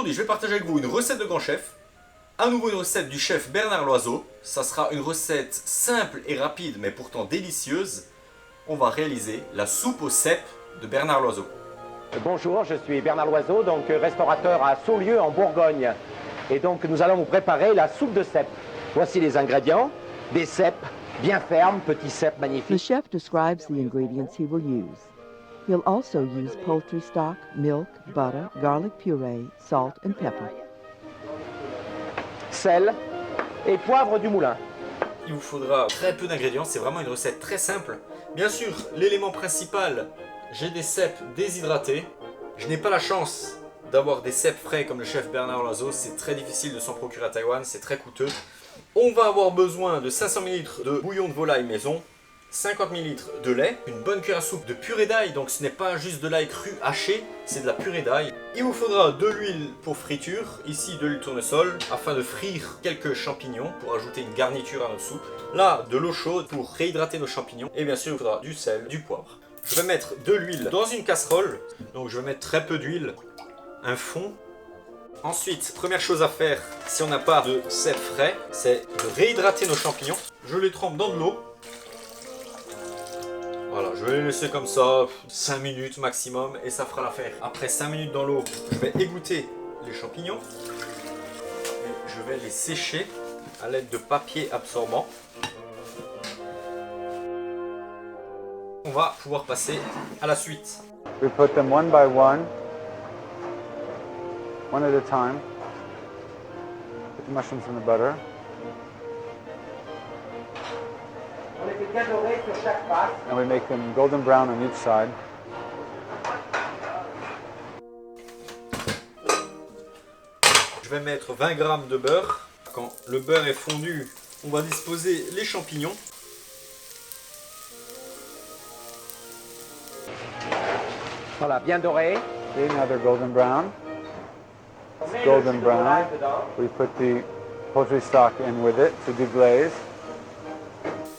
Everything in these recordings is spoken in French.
Aujourd'hui, je vais partager avec vous une recette de grand chef. À nouveau une recette du chef Bernard Loiseau. Ça sera une recette simple et rapide, mais pourtant délicieuse. On va réaliser la soupe aux cèpes de Bernard Loiseau. Bonjour, je suis Bernard Loiseau, donc restaurateur à Saulieu en Bourgogne. Et donc nous allons vous préparer la soupe de cèpes. Voici les ingrédients. Des cèpes bien fermes, petits cèpes The magnifiques. chef describes the ingredients he will use. He'll also use poultry stock, milk, butter, garlic puree, salt, and pepper. Sel et poivre du moulin. Il vous faudra très peu d'ingrédients, c'est vraiment une recette très simple. Bien sûr, l'élément principal, j'ai des cèpes déshydratés. Je n'ai pas la chance d'avoir des cèpes frais comme le chef Bernard Loiseau, c'est très difficile de s'en procurer à Taïwan, c'est très coûteux. On va avoir besoin de 500 ml de bouillon de volaille maison, 50 ml de lait, une bonne cuillère à soupe de purée d'ail, donc ce n'est pas juste de l'ail cru haché, c'est de la purée d'ail. Il vous faudra de l'huile pour friture, ici de l'huile tournesol, afin de frire quelques champignons pour ajouter une garniture à notre soupe. Là, de l'eau chaude pour réhydrater nos champignons, et bien sûr il vous faudra du sel, du poivre. Je vais mettre de l'huile dans une casserole, donc je vais mettre très peu d'huile, un fond. Ensuite, première chose à faire, si on n'a pas de cèpes frais, c'est de réhydrater nos champignons. Je les trempe dans de l'eau. Voilà, je vais les laisser comme ça, 5 minutes maximum, et ça fera l'affaire. Après 5 minutes dans l'eau, je vais égoutter les champignons. Et je vais les sécher à l'aide de papier absorbant. On va pouvoir passer à la suite. We put them one by one at a time. Put the mushrooms in the butter. On les fait bien dorer sur chaque face. And we make them golden brown on each side. Je vais mettre 20 g de beurre. Quand le beurre est fondu, on va disposer les champignons. Voilà, bien doré. Okay, now they're golden brown. On met Golden le jus de brown. volaille dedans. We put the poultry stock in with it to deglaze.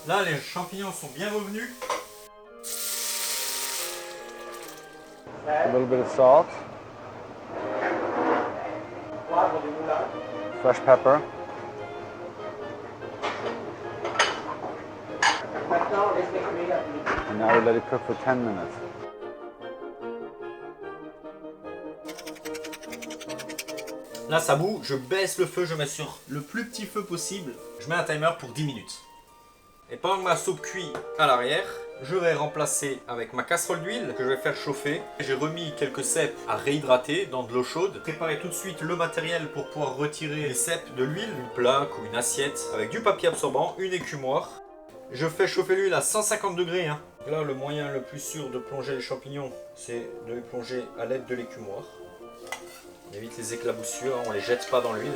Là, les champignons sont bien revenus. A little bit of salt, Poivre du moulin. fresh pepper. Maintenant, on laisse cuire. And now we let it cook for 10 minutes. Là, ça bout, je baisse le feu, je mets sur le plus petit feu possible. Je mets un timer pour 10 minutes. Et pendant que ma soupe cuit à l'arrière, je vais remplacer avec ma casserole d'huile que je vais faire chauffer. J'ai remis quelques cèpes à réhydrater dans de l'eau chaude. Préparez tout de suite le matériel pour pouvoir retirer les cèpes de l'huile, une plaque ou une assiette avec du papier absorbant, une écumoire. Je fais chauffer l'huile à 150 degrés. Là, le moyen le plus sûr de plonger les champignons, c'est de les plonger à l'aide de l'écumoire. On évite les éclaboussures, on ne les jette pas dans l'huile.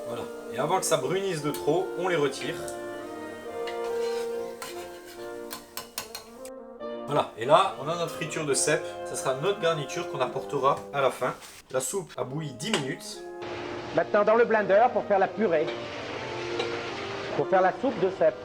Voilà. Et avant que ça brunisse de trop, on les retire. Voilà. Et là, on a notre friture de cèpes. Ce sera notre garniture qu'on apportera à la fin. La soupe a bouilli 10 minutes. Maintenant, dans le blender pour faire la purée. Pour faire la soupe de cèpes.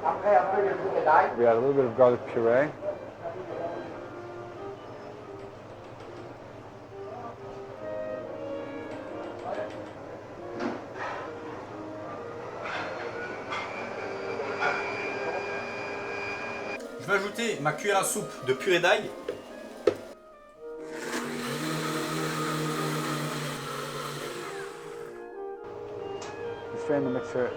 Après, un peu de purée d'ail. We add a little bit of garlic puree. Je vais ajouter ma cuillère à soupe de purée d'ail. We strain the mixture.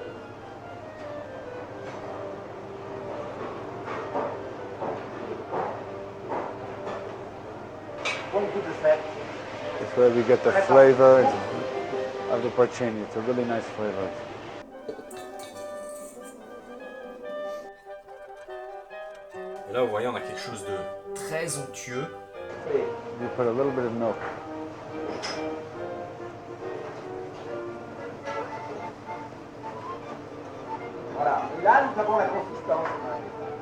Bon goût de cèpes. This way we get the flavor of the porcini. It's a really nice flavor. Et là, vous voyez, on a quelque chose de très onctueux. You put a little bit of milk. Voilà. Et là, nous avons la consistance.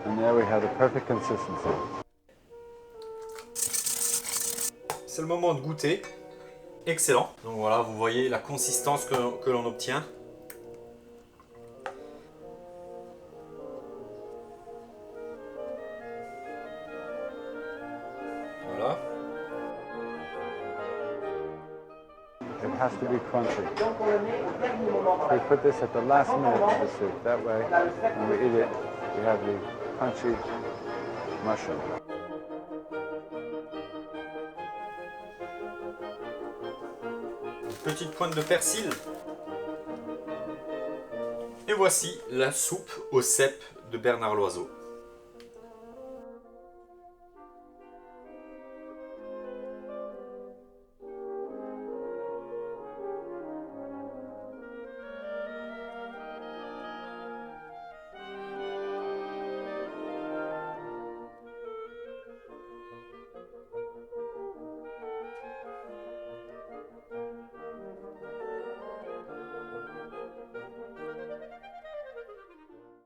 And there we have the perfect consistency. C'est le moment de goûter. Excellent. Donc voilà, vous voyez la consistance que l'on obtient. Voilà. It has to be crunchy. Donc on le met au dernier moment dans la We put this at the last minute of the soup. That way, when we eat it, we have the crunchy mushroom. Une petite pointe de persil. Et voici la soupe aux cèpes de Bernard Loiseau.